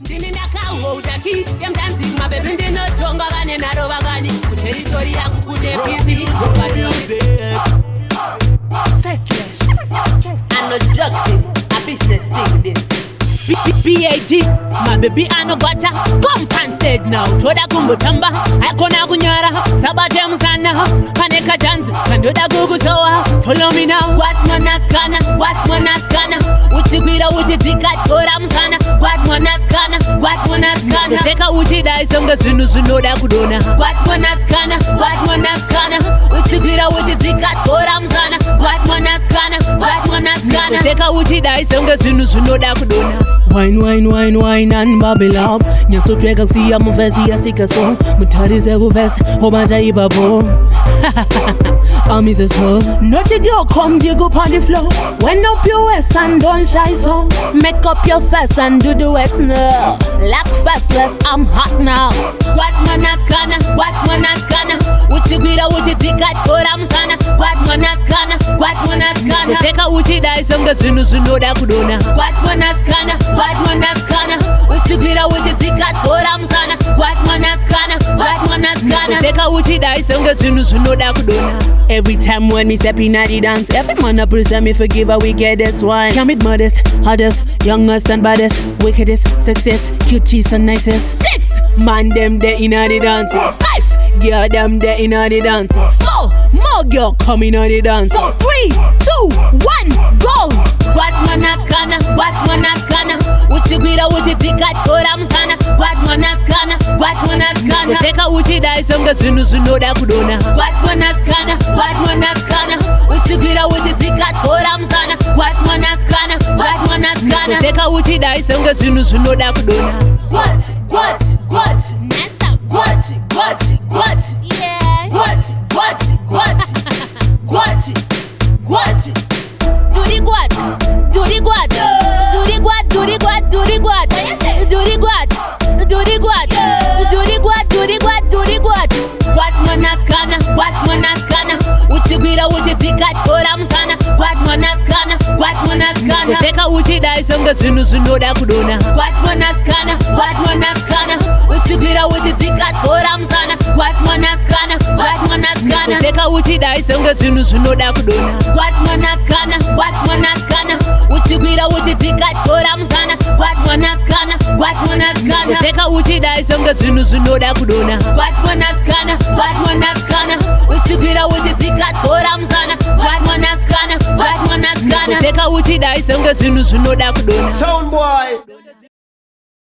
Ndini ndakawo utaki yamdanzi mabebi ndinotonga vane naro vagani kuteritori yangu kune busy Faceless unobstructed a business thing this BAG my baby anogwata come on stage now toda kumbotamba akona kunyara sabate musana pane katanzi kandoda kukusowa follow me now what mwanaskana uchigwira uchidzika chora musana what mwanaskana seka uchidai songa zvinhu zvinoda kudona what mwanaskana uchigwira uchidzika chora musana what mwanaskana seka uchidai songa zvinhu zvinoda kudona wine and bubble up nyatsotweka kusiya muvesi yasika so mutarize kuvesi obata ipapo Amize so naughty girl come dig up on the floor wind up your waist and don't shy so make up your face and do the west now like Faceless I'm hot now what mwanaskana uchigwira uchidzika chora musana what mwanaskana seka uchidai songa zvinhu zvinoda kudona what mwanaskana uchigwira uchidzika chora musana what mwanaskana seka uchidai songa zvinhu zvinoda kudona every time when me step in at the dance every man up present me forgive a wickedest one can be modest hardest youngest and baddest wickedest success cuties and nicest 6 man them there in at the dance 5 girl them there in at the dance 4 more girl coming at the dance 3 2 1 go what mwanaskana uchigwira uchidzika chora musana what mwanaskana seka uchidai songa zvinhu zvinoda kudona what mwanaskana uchigwira uchidzika chora musana what mwanaskana seka uchidai songa zvinhu zvinoda kudona what yeah what mwanaskana uchigwira uchidzika chora musana what mwanaskana seka uchidai songa zvinhu zvinoda kudona what mwanaskana uchigwira uchidzika chora musana what mwanaskana seka uchidai songa zvinhu zvinoda kudona what mwanaskana uchigwira uchidzika chora musana what mwanaskana seka uchidai songa zvinhu zvinoda kudona what mwanaskana uchigwira uchidzika chora musana what mwanaskana seka uchidai songa zvinhu zvinoda kudona Soundboy